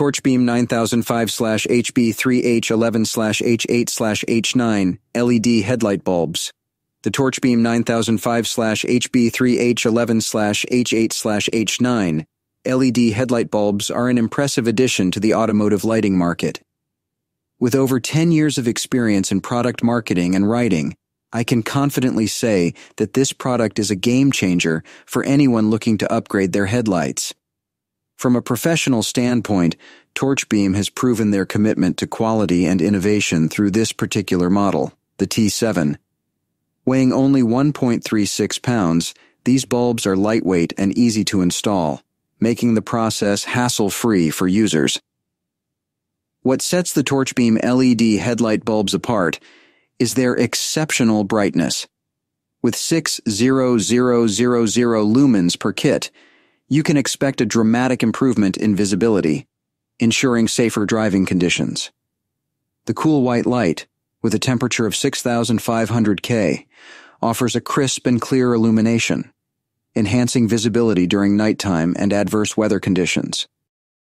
Torchbeam 9005/HB3H11H8/H9 LED headlight bulbs. The Torchbeam 9005/HB3H11/H8/H9 LED headlight bulbs are an impressive addition to the automotive lighting market. With over 10 years of experience in product marketing and writing, I can confidently say that this product is a game changer for anyone looking to upgrade their headlights. From a professional standpoint, Torchbeam has proven their commitment to quality and innovation through this particular model, the T7. Weighing only 1.36 pounds, these bulbs are lightweight and easy to install, making the process hassle-free for users. What sets the Torchbeam LED headlight bulbs apart is their exceptional brightness. With 60000 lumens per kit, you can expect a dramatic improvement in visibility, ensuring safer driving conditions. The cool white light, with a temperature of 6500 K, offers a crisp and clear illumination, enhancing visibility during nighttime and adverse weather conditions.